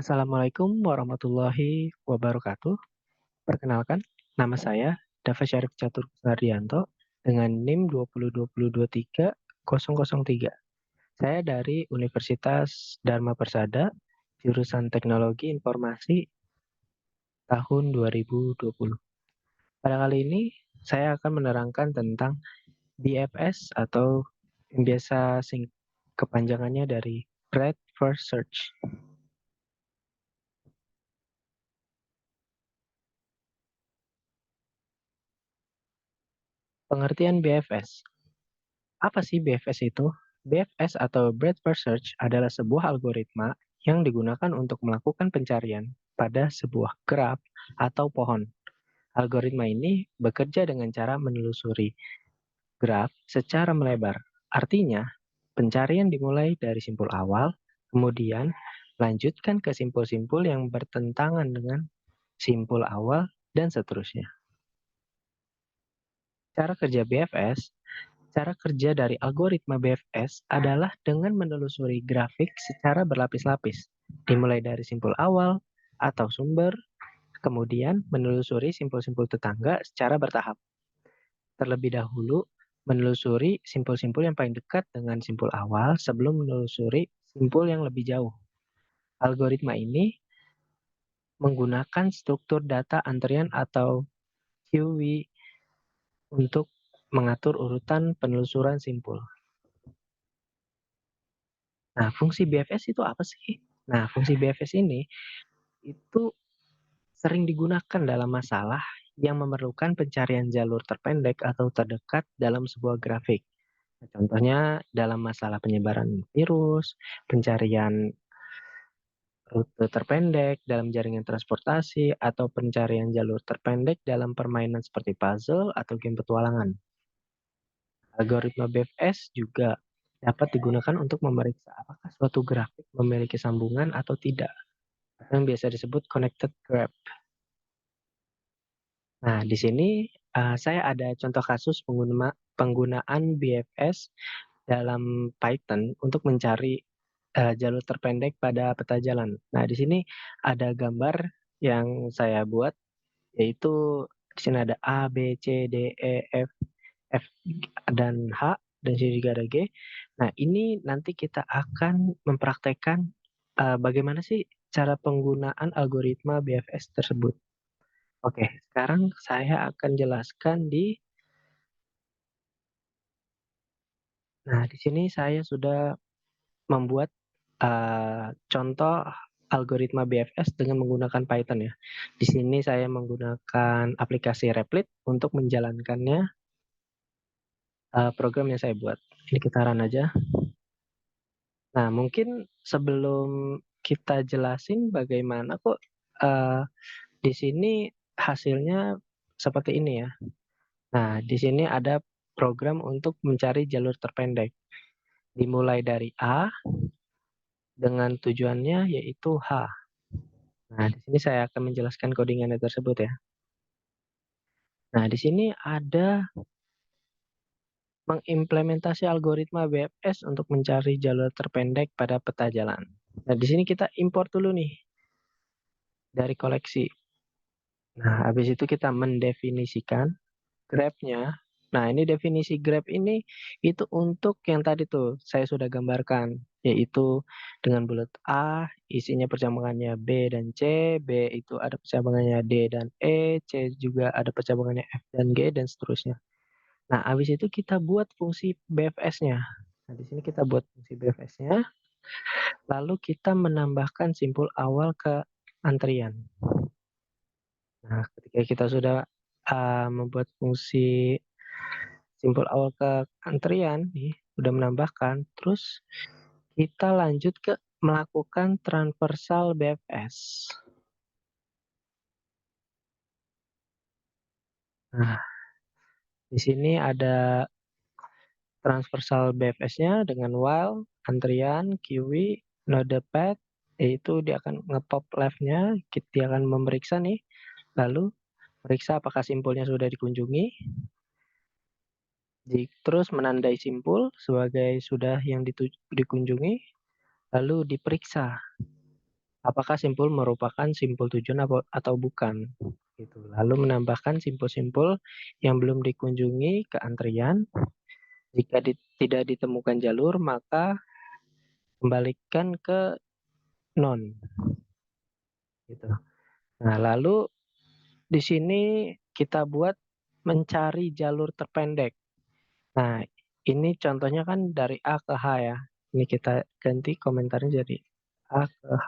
Assalamualaikum warahmatullahi wabarakatuh. Perkenalkan, nama saya Dava Syarif Catur Sardianto dengan NIM 202023 Saya dari Universitas Dharma Persada, jurusan Teknologi Informasi tahun 2020. Pada kali ini, saya akan menerangkan tentang BFS atau yang biasa kepanjangannya dari Breadth First Search. Pengertian BFS. Apa sih BFS itu? BFS atau Breadth First Search adalah sebuah algoritma yang digunakan untuk melakukan pencarian pada sebuah graf atau pohon. Algoritma ini bekerja dengan cara menelusuri graf secara melebar. Artinya, pencarian dimulai dari simpul awal, kemudian lanjutkan ke simpul-simpul yang bertentangan dengan simpul awal, dan seterusnya. Cara kerja BFS. Cara kerja dari algoritma BFS adalah dengan menelusuri grafik secara berlapis-lapis, dimulai dari simpul awal atau sumber, kemudian menelusuri simpul-simpul tetangga secara bertahap. Terlebih dahulu, menelusuri simpul-simpul yang paling dekat dengan simpul awal sebelum menelusuri simpul yang lebih jauh. Algoritma ini menggunakan struktur data antrian atau QW untuk mengatur urutan penelusuran simpul. Nah, fungsi BFS itu apa sih? Nah, fungsi BFS ini itu sering digunakan dalam masalah yang memerlukan pencarian jalur terpendek atau terdekat dalam sebuah grafik. Nah, contohnya dalam masalah penyebaran virus, pencarian rute terpendek dalam jaringan transportasi, atau pencarian jalur terpendek dalam permainan seperti puzzle atau game petualangan. Algoritma BFS juga dapat digunakan untuk memeriksa apakah suatu grafik memiliki sambungan atau tidak, yang biasa disebut connected graph. Nah, di sini saya ada contoh kasus penggunaan BFS dalam Python untuk mencari jalur terpendek pada peta jalan. Nah, di sini ada gambar yang saya buat, yaitu di sini ada A, B, C, D, E, F dan H, dan sini juga ada G. Nah, ini nanti kita akan mempraktekkan bagaimana sih cara penggunaan algoritma BFS tersebut. Oke, sekarang saya akan jelaskan di sini saya sudah membuat, contoh algoritma BFS dengan menggunakan Python ya. Di sini saya menggunakan aplikasi Replit untuk menjalankannya, program yang saya buat. Ini kita run aja. Nah, mungkin sebelum kita jelasin bagaimana kok, eee, di sini hasilnya seperti ini ya. Nah, di sini ada program untuk mencari jalur terpendek. Dimulai dari A dengan tujuannya yaitu H. Nah, di sini saya akan menjelaskan codingannya tersebut ya. Nah, di sini ada mengimplementasi algoritma BFS untuk mencari jalur terpendek pada peta jalan. Nah, di sini kita import dulu nih dari koleksi. Nah, habis itu kita mendefinisikan grabnya. Nah, ini definisi grab ini itu untuk yang tadi tuh saya sudah gambarkan, yaitu dengan bulat A, isinya percabangannya B dan C, B itu ada percabangannya D dan E, C juga ada percabangannya F dan G, dan seterusnya. Nah, habis itu kita buat fungsi BFS-nya. Nah, di sini kita buat fungsi BFS-nya, lalu kita menambahkan simpul awal ke antrian. Nah, ketika kita sudah membuat fungsi simpul awal ke antrian nih, udah menambahkan, terus kita lanjut ke melakukan transversal BFS. Nah, di sini ada transversal BFS-nya dengan while, antrian, QW, node path, yaitu dia akan ngepop left-nya, dia akan memeriksa nih, lalu periksa apakah simpulnya sudah dikunjungi, terus menandai simpul sebagai sudah yang dikunjungi, lalu diperiksa. apakah simpul merupakan simpul tujuan atau bukan, gitu. Lalu menambahkan simpul-simpul yang belum dikunjungi ke antrian, jika tidak ditemukan jalur maka kembalikan ke non, gitu. Nah, lalu di sini kita buat mencari jalur terpendek. Nah, ini contohnya kan dari A ke H ya. Ini kita ganti komentarnya jadi A ke H.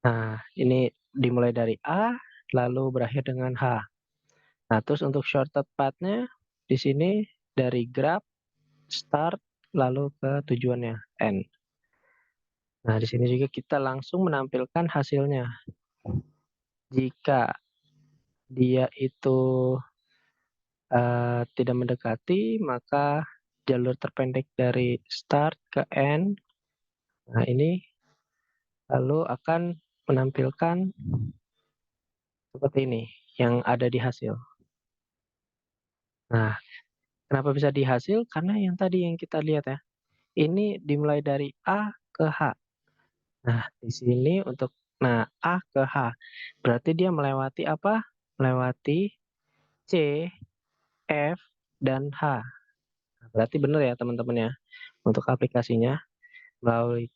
Nah, ini dimulai dari A, lalu berakhir dengan H. Nah, terus untuk shortcut path-nya di sini dari grab, start, lalu ke tujuannya, end. Nah, di sini juga kita langsung menampilkan hasilnya. Jika dia itu tidak mendekati, maka jalur terpendek dari start ke end, nah ini lalu akan menampilkan seperti ini, yang ada di hasil. Nah, kenapa bisa di hasil? Karena yang tadi yang kita lihat ya, ini dimulai dari A ke H. Nah, di sini untuk A ke H, berarti dia melewati apa? Melewati C, F, dan H. Nah, berarti benar ya teman-teman ya, untuk aplikasinya melalui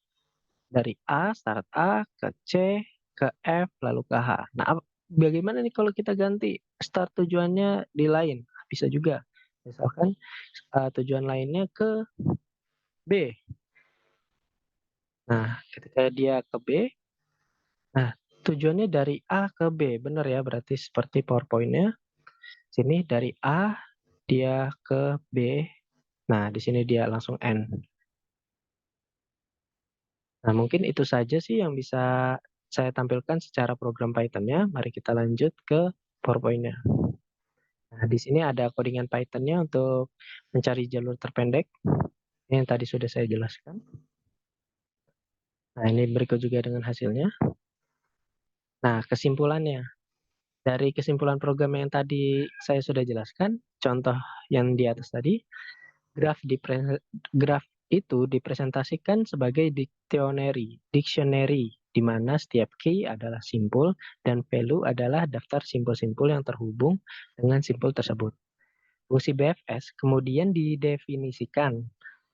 dari A, start A, ke C, ke F, lalu ke H. Nah, bagaimana nih kalau kita ganti start tujuannya di lain? Bisa juga. Misalkan, tujuan lainnya ke B. Nah, ketika dia ke B, nah tujuannya dari A ke B, benar ya, berarti seperti PowerPoint-nya. Sini dari A dia ke B, nah di sini dia langsung end. Nah, mungkin itu saja sih yang bisa saya tampilkan secara program Python-nya. Mari kita lanjut ke PowerPoint-nya. Nah, di sini ada codingan Python-nya untuk mencari jalur terpendek. Ini yang tadi sudah saya jelaskan. Nah, ini berikut juga dengan hasilnya. Nah, kesimpulannya. Dari kesimpulan program yang tadi saya sudah jelaskan, contoh yang di atas tadi, graf graf itu dipresentasikan sebagai dictionary, di mana setiap key adalah simpul dan value adalah daftar simpul-simpul yang terhubung dengan simpul tersebut. Fungsi BFS kemudian didefinisikan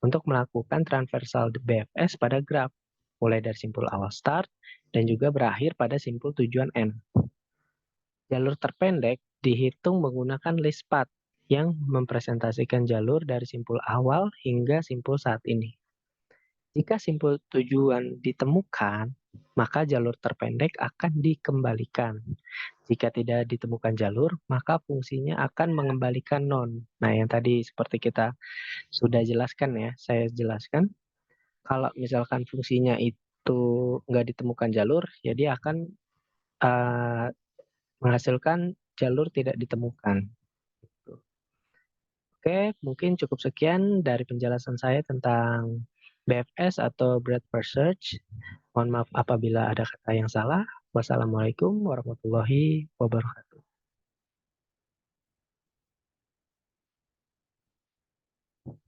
untuk melakukan transversal BFS pada graf, mulai dari simpul awal start dan juga berakhir pada simpul tujuan end. Jalur terpendek dihitung menggunakan list path yang mempresentasikan jalur dari simpul awal hingga simpul saat ini. Jika simpul tujuan ditemukan, maka jalur terpendek akan dikembalikan. Jika tidak ditemukan jalur, maka fungsinya akan mengembalikan non. Nah, yang tadi seperti kita sudah jelaskan ya, saya jelaskan. Kalau misalkan fungsinya itu nggak ditemukan jalur, ya dia akan uh, menghasilkan jalur tidak ditemukan. Oke, mungkin cukup sekian dari penjelasan saya tentang BFS atau Breadth First Search. Mohon maaf apabila ada kata yang salah. Wassalamualaikum warahmatullahi wabarakatuh.